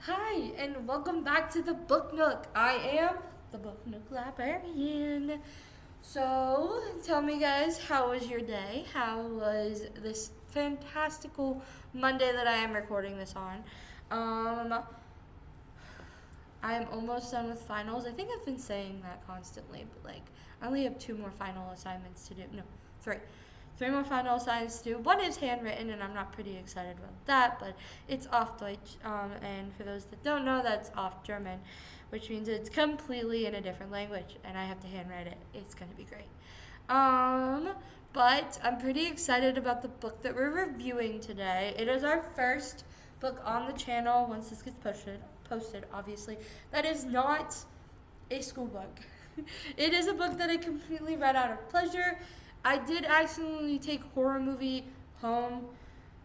Hi, and welcome back to the Book Nook. I am the Book Nook Librarian. So, tell me, guys, how was your day? How was this fantastical Monday that I am recording this on? Um, I am almost done with finals. I think I've been saying that constantly, but I only have two more final assignments to do. No, three. Three more final assignments to do. One is handwritten, and I'm not pretty excited about that, but it's off Deutsch. And for those that don't know, that's off German, which means it's completely in a different language, and I have to handwrite it. It's going to be great. Um, but I'm pretty excited about the book that we're reviewing today. It is our first book on the channel once this gets posted, obviously. That is not a school book. It is a book that I completely read out of pleasure. I did accidentally take horror movie home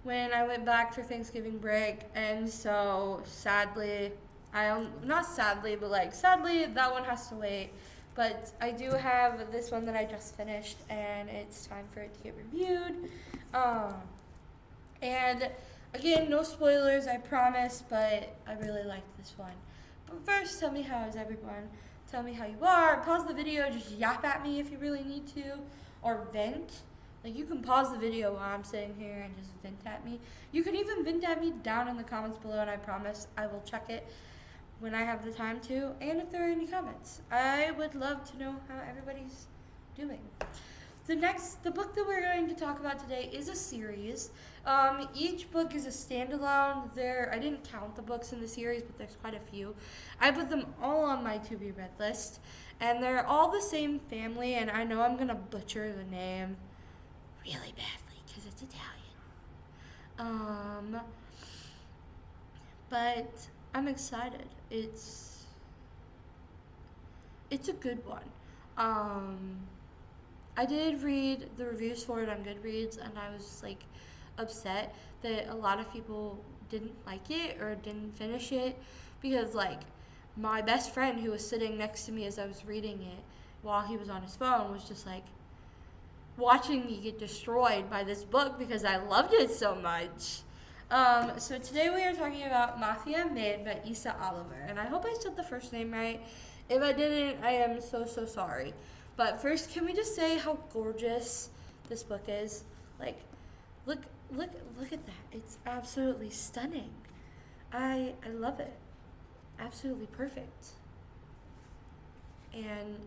when I went back for Thanksgiving break, and so sadly, not sadly, but sadly, that one has to wait. But I do have this one that I just finished, and it's time for it to get reviewed. And again, no spoilers, I promise, but I really liked this one. But first, tell me how is everyone? Tell me how you are. Pause the video, just yap at me if you really need to, or vent. You can pause the video while I'm sitting here and just vent at me. You can even vent at me down in the comments below, and I promise I will check it when I have the time to, and if there are any comments. I would love to know how everybody's doing. The book that we're going to talk about today is a series. Each book is a standalone. I didn't count the books in the series, but there's quite a few. I put them all on my to-be-read list, and they're all the same family, and I know I'm going to butcher the name really badly because it's Italian. But I'm excited. It's a good one. I did read the reviews for it on Goodreads, and I was upset that a lot of people didn't like it or didn't finish it because my best friend who was sitting next to me as I was reading it while he was on his phone was just watching me get destroyed by this book because I loved it so much. So today we are talking about Mafia, Maid by Isa Oliver, and I hope I said the first name right. If I didn't, I am so sorry. But first, can we just say how gorgeous this book is? Look at that. It's absolutely stunning. I love it. Absolutely perfect. And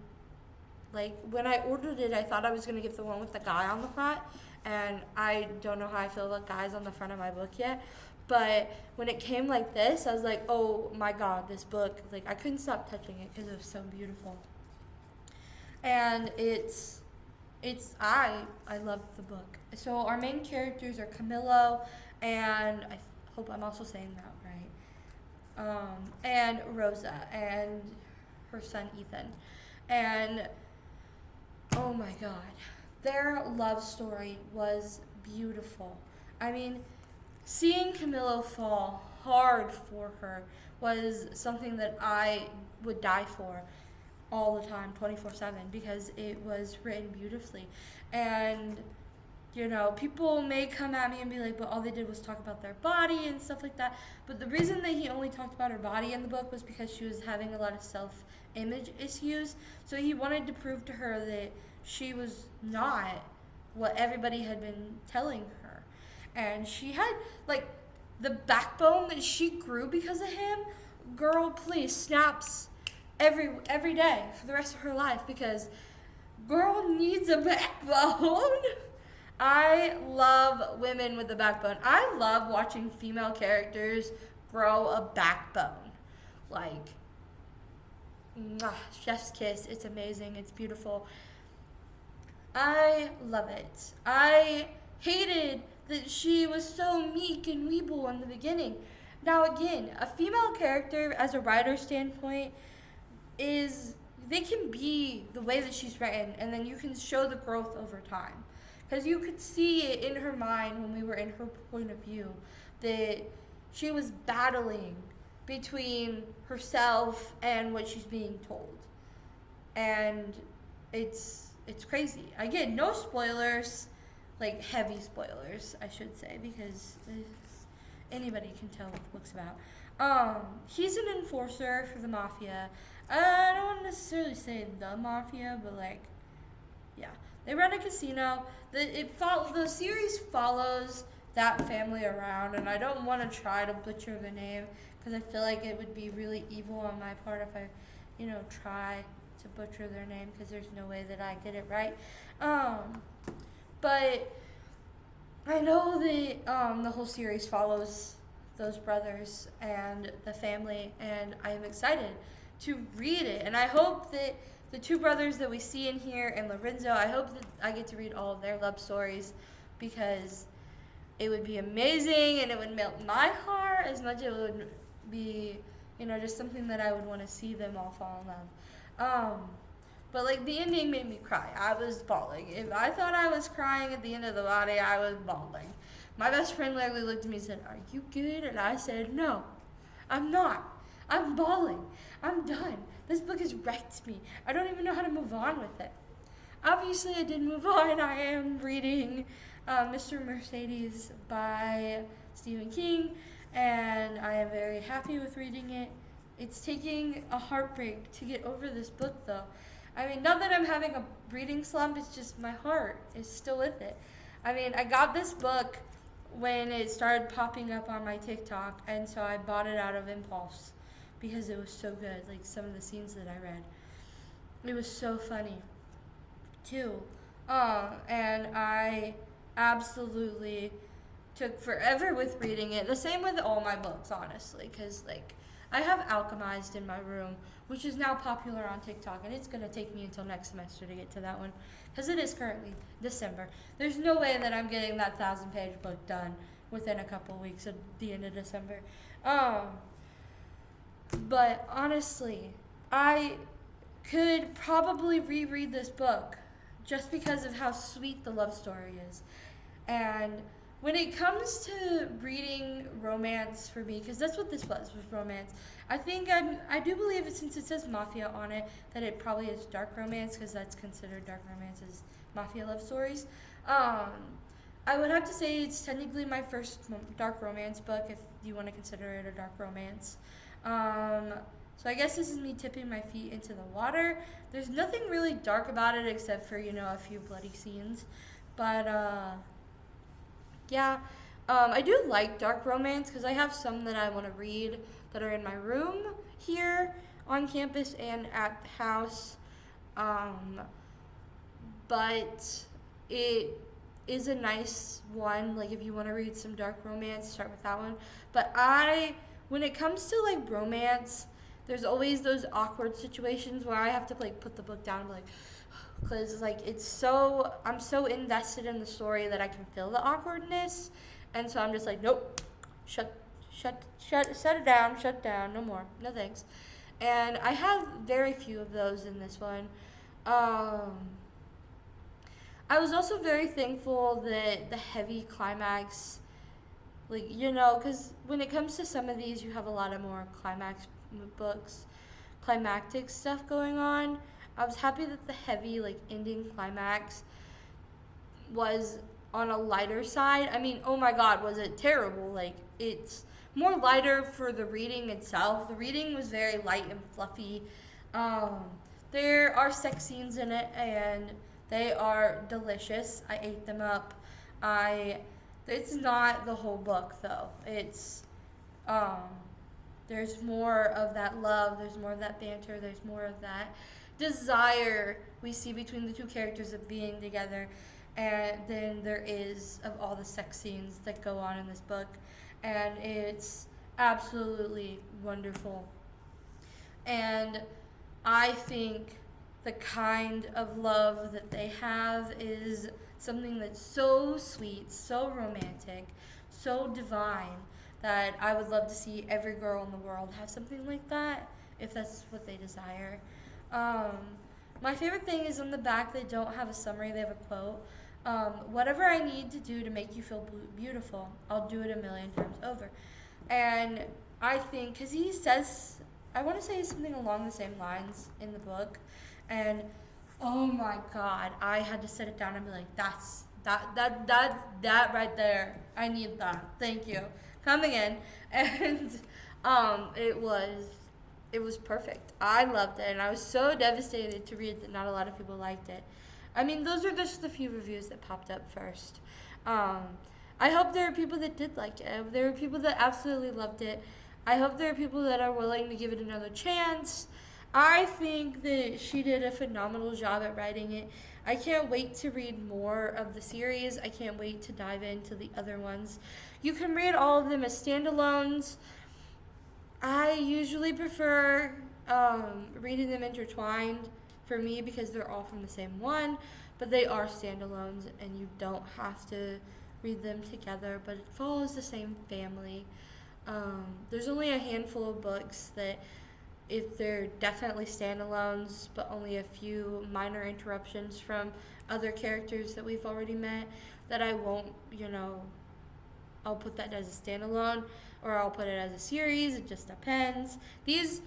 when I ordered it, I thought I was going to get the one with the guy on the front, and I don't know how I feel about guys on the front of my book yet. But when it came like this, I was like, oh my god, this book, I couldn't stop touching it because it was so beautiful. And I love the book. So our main characters are Camillo, and I hope I'm also saying that right, and Rosa, and her son Ethan. And oh my god, their love story was beautiful. I mean, seeing Camillo fall hard for her was something that I would die for all the time, 24/7, because it was written beautifully. And people may come at me and be like, but all they did was talk about their body and stuff like that. But the reason that he only talked about her body in the book was because she was having a lot of self-image issues. So he wanted to prove to her that she was not what everybody had been telling her. And she had, the backbone that she grew because of him. Girl, please, snaps every day for the rest of her life, because girl needs a backbone. I love women with a backbone. I love watching female characters grow a backbone. Chef's kiss. It's amazing. It's beautiful. I love it. I hated that she was so meek and weeble in the beginning. Now again, a female character, as a writer standpoint, they can be the way that she's written, and then you can show the growth over time. Because you could see it in her mind when we were in her point of view, that she was battling between herself and what she's being told. And it's crazy. Again, no spoilers, heavy spoilers, I should say, because anybody can tell what the book's about. He's an enforcer for the Mafia. I don't want to necessarily say the Mafia, but like, yeah, they run a casino. The series follows that family around, and I don't want to try to butcher the name because I feel like it would be really evil on my part if I, try to butcher their name because there's no way that I get it right. Um, but I know the whole series follows those brothers and the family, and I am excited to read it. And I hope that the two brothers that we see in here and Lorenzo, I hope that I get to read all of their love stories because it would be amazing and it would melt my heart as much as it would be, just something that I would want to see them all fall in love. But like the ending made me cry. I was bawling. If I thought I was crying at the end of the body, I was bawling. My best friend literally looked at me and said, "Are you good?" And I said, "No, I'm not. I'm bawling. I'm done. This book has wrecked me. I don't even know how to move on with it." Obviously, I did move on. I am reading Mr. Mercedes by Stephen King, and I am very happy with reading it. It's taking a heartbreak to get over this book, though. I mean, not that I'm having a reading slump, it's just my heart is still with it. I mean, I got this book when it started popping up on my TikTok, and so I bought it out of impulse because it was so good, like some of the scenes that I read. It was so funny, too. And I absolutely took forever with reading it. The same with all my books, honestly, because, like, I have Alchemized in my room, which is now popular on TikTok, and it's going to take me until next semester to get to that one, because it is currently December. There's no way that I'm getting that 1,000-page book done within a couple weeks at the end of December. But honestly, I could probably reread this book just because of how sweet the love story is. And when it comes to reading romance for me, because that's what this was romance, I do believe it, since it says Mafia on it, that it probably is dark romance, because that's considered dark romance as Mafia love stories. I would have to say it's technically my first dark romance book, if you want to consider it a dark romance. So I guess this is me tipping my feet into the water. There's nothing really dark about it except for, a few bloody scenes. But, yeah, I do like dark romance because I have some that I want to read that are in my room here on campus and at the house. But it is a nice one. Like, if you want to read some dark romance, start with that one. But when it comes to, like, romance, there's always those awkward situations where I have to, like, put the book down and be like, because, like, I'm so invested in the story that I can feel the awkwardness, and so I'm just like, nope, shut it down, shut down, no more, no thanks. And I have very few of those in this one. I was also very thankful that the heavy climax, like, because when it comes to some of these, you have a lot of more climactic stuff going on. I was happy that the heavy, like, ending climax was on a lighter side. I mean, oh my god, was it terrible? Like, it's more lighter for the reading itself. The reading was very light and fluffy. There are sex scenes in it, and they are delicious. I ate them up. It's not the whole book, though. It's, there's more of that love, there's more of that banter, there's more of that desire we see between the two characters of being together, and then there is of all the sex scenes that go on in this book, and it's absolutely wonderful. And I think the kind of love that they have is something that's so sweet, so romantic, so divine, that I would love to see every girl in the world have something like that, if that's what they desire. My favorite thing is on the back they don't have a summary, they have a quote. Whatever I need to do to make you feel beautiful, I'll do it a million times over. And I think, because he says, I want to say something along the same lines in the book, and oh my god, I had to sit it down and be like, that right there, I need that, thank you, coming in. And It was perfect. I loved it, and I was so devastated to read that not a lot of people liked it. I mean, those are just the few reviews that popped up first. Um, I hope there are people that did like it. There are people that absolutely loved it. I hope there are people that are willing to give it another chance. I think that she did a phenomenal job at writing it. I can't wait to read more of the series. I can't wait to dive into the other ones. You can read all of them as standalones. I usually prefer reading them intertwined for me because they're all from the same one, but they are standalones and you don't have to read them together, but it follows the same family. There's only a handful of books that if they're definitely standalones, but only a few minor interruptions from other characters that we've already met, that I won't, I'll put that as a standalone or I'll put it as a series. It just depends. These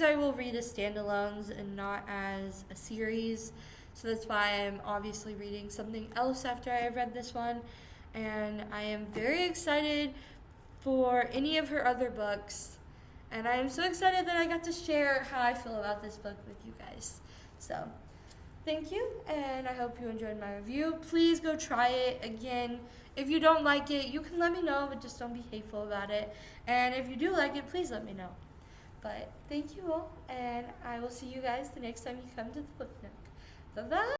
I will read as standalones and not as a series. So that's why I'm obviously reading something else after I have read this one. And I am very excited for any of her other books. And I am so excited that I got to share how I feel about this book with you guys. So, thank you, and I hope you enjoyed my review. Please go try it again. If you don't like it, you can let me know, but just don't be hateful about it. And if you do like it, please let me know. But thank you all, and I will see you guys the next time you come to the Book Nook. Bye-bye.